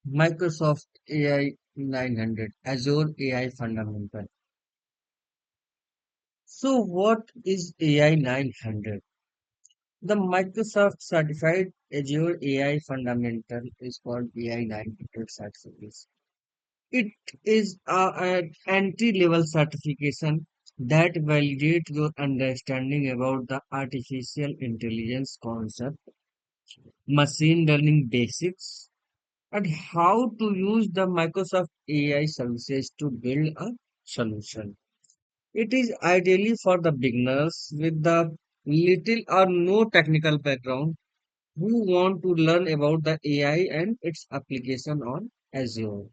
Microsoft AI 900, Azure AI Fundamental. So, what is AI 900? The Microsoft Certified Azure AI Fundamental is called AI 900 certification. It is an entry-level certification that validates your understanding about the artificial intelligence concept, machine learning basics, and how to use the Microsoft AI services to build a solution. It is ideally for the beginners with the little or no technical background who want to learn about the AI and its application on Azure.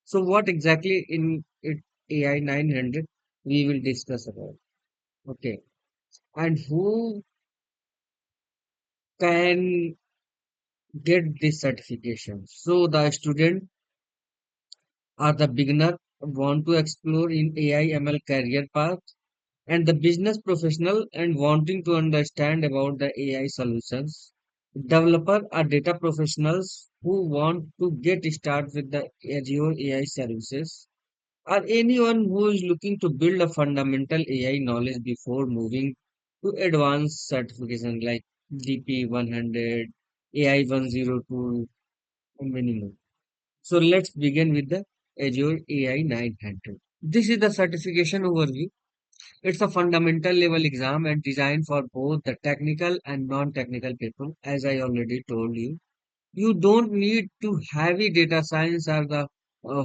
So what exactly in it AI 900 we will discuss about. Okay. And who can get this certification? So the student or the beginner want to explore in AI ML career path and the business professional and wanting to understand about the AI solutions. Developer or data professionals who want to get started with the Azure AI services or anyone who is looking to build a fundamental AI knowledge before moving to advanced certification like DP 100, AI 102, and many more. So let's begin with the Azure AI 900. This is the certification overview. It's a fundamental level exam and designed for both the technical and non-technical people, as I already told you. You don't need to heavy data science or the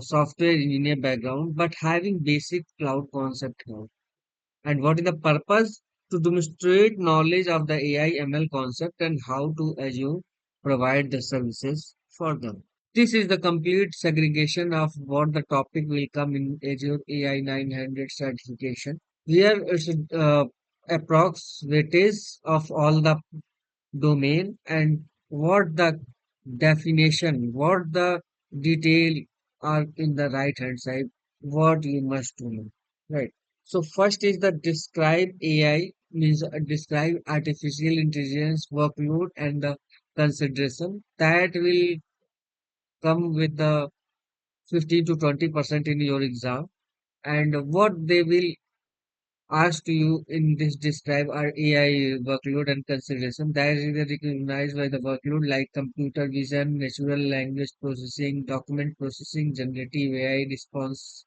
software engineer background, but having basic cloud concept now. And what is the purpose? To demonstrate knowledge of the AI ML concept and how to Azure provide the services for them. This is the complete segregation of what the topic will come in Azure AI 900 certification. Here is approx weightage of all the domain and what the definition, what the detail are in the right hand side, what you must to know. Right. So first is the describe AI means describe artificial intelligence workload and the consideration that will come with the 15 to 20% in your exam and what they will ask to you in this describe are AI workload and consideration that is recognized by the workload like computer vision, natural language processing, document processing, generative AI, responsible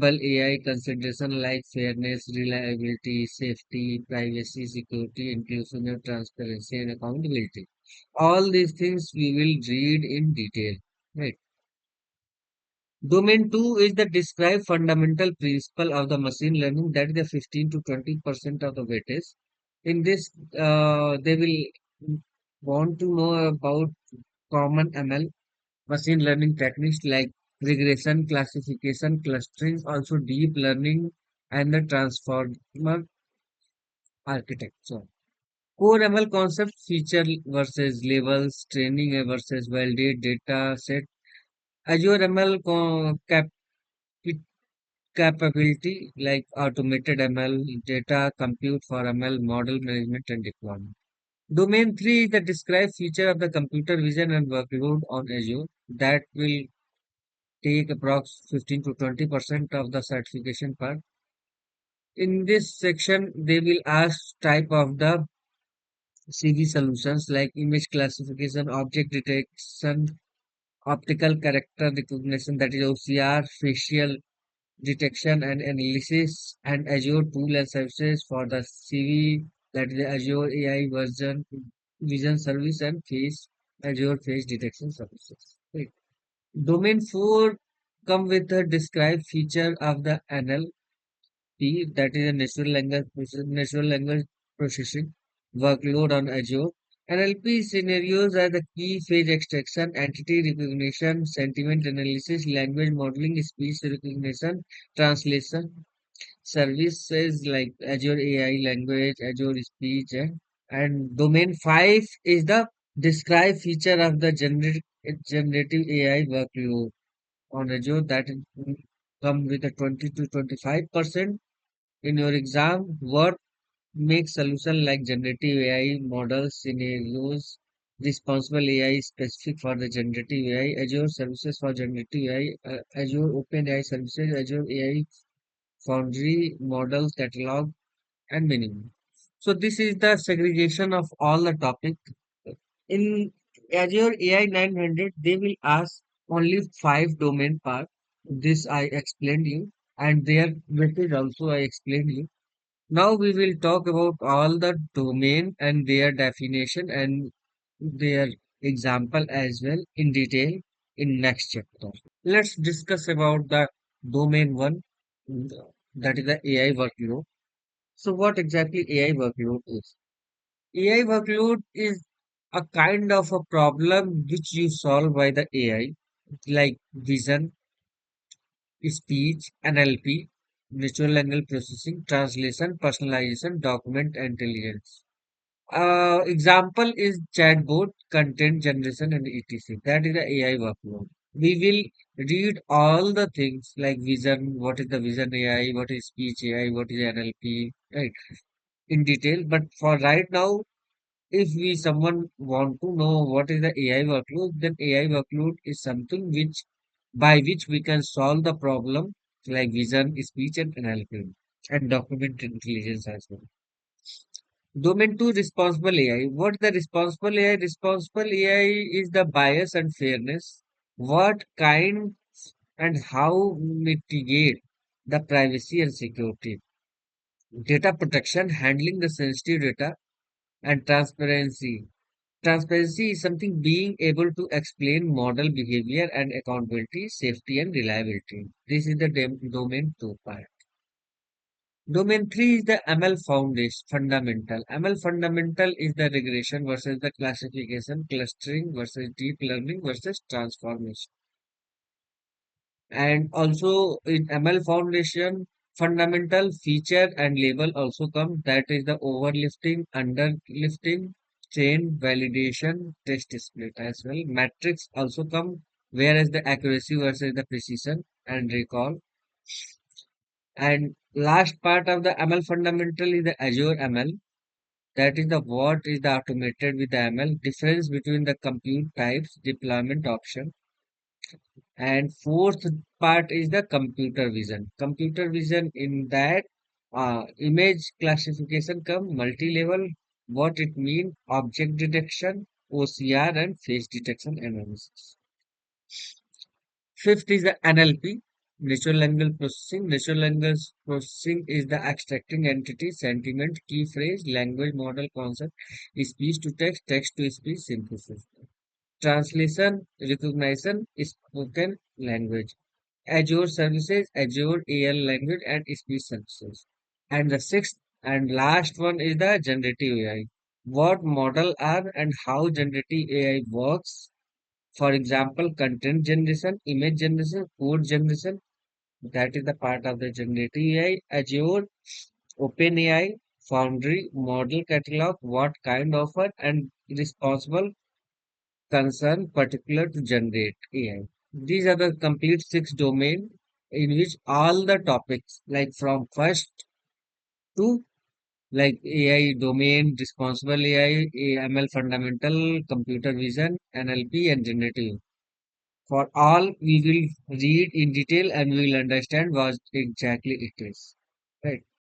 AI consideration like fairness, reliability, safety, privacy, security, inclusion, and transparency, and accountability. All these things we will read in detail. Right. Domain 2 is the describe fundamental principle of the machine learning that is the 15 to 20% of the weightage. In this, they will want to know about common ML machine learning techniques like regression, classification, clustering, also deep learning, and the transformer architecture. Core ML concept feature versus labels, training versus validate data set. Azure ML capability like automated ML, data compute for ML, model management and deployment. Domain 3 is the describe feature of the computer vision and workload on Azure that will take approx 15 to 20% of the certification part. In this section, they will ask type of the CV solutions like image classification, object detection, optical character recognition that is OCR, facial detection and analysis, and Azure tool and services for the CV that is the Azure AI version vision service and face Azure face detection services. Right. Domain 4 come with the describe feature of the NLP that is a natural language processing workload on Azure. NLP scenarios are the key phase extraction, entity recognition, sentiment analysis, language modeling, speech recognition, translation, services like Azure AI language, Azure speech, and domain 5 is the describe feature of the generative AI workload on Azure that come with a 20 to 25% in your exam. Work make solution like generative AI models, scenarios, Responsible AI is specific for the generative AI, Azure services for generative AI, Azure OpenAI services, Azure AI Foundry, model, catalog, and many more. So this is the segregation of all the topic. In Azure AI 900, they will ask only five domain part. This I explained you, and their method also I explained you. Now we will talk about all the domain and their definition and their example as well in detail in next chapter. Let's discuss about the domain one, mm, that is the AI workload. So what exactly AI workload is? AI workload is a kind of a problem which you solve by the AI, like vision, speech, NLP, natural language processing, translation, personalization, document intelligence. Example is chatbot, content generation, and etc. That is the AI workload. We will read all the things like vision, what is the vision AI, what is speech AI, what is NLP, right, in detail. But for right now, if we someone want to know what is the AI workload, then AI workload is something which by which we can solve the problem like vision, speech, and NLP, and document intelligence as well. Domain 2 responsible AI. What the responsible AI? Responsible AI is the bias and fairness. What kind and how mitigate the privacy and security. Data protection, handling the sensitive data, and transparency. Transparency is something being able to explain model behavior and accountability, safety, and reliability. This is the domain 2 part. Domain 3 is the ML foundation fundamental. ML fundamental is the regression versus the classification, clustering versus deep learning versus transformation. And also in ML foundation, fundamental feature and label also come. That is the overlifting, underlifting, chain validation, test split as well. Metrics also come, whereas the accuracy versus the precision and recall. And last part of the ML fundamental is the Azure ML. That is the what is the automated with the ML. Difference between the compute types, deployment option. And fourth part is the computer vision. Computer vision in that image classification come multi-level, what it mean, object detection, OCR and face detection analysis. Fifth is the NLP, natural language processing. Natural language processing is the extracting entity, sentiment, key phrase, language model concept, speech to text, text to speech synthesis. Translation, recognition, spoken language. Azure services, Azure AL language and speech services. And the sixth and last one is the generative AI. What model are and how generative AI works. For example, content generation, image generation, code generation. That is the part of the generative AI. Azure, OpenAI, Foundry, model catalog, what kind of it, and responsible concern particular to generate AI. These are the complete six domain in which all the topics, like from first to like AI domain, responsible AI, ML fundamental, computer vision, NLP, and generative. For all, we will read in detail and we will understand what exactly it is. Right.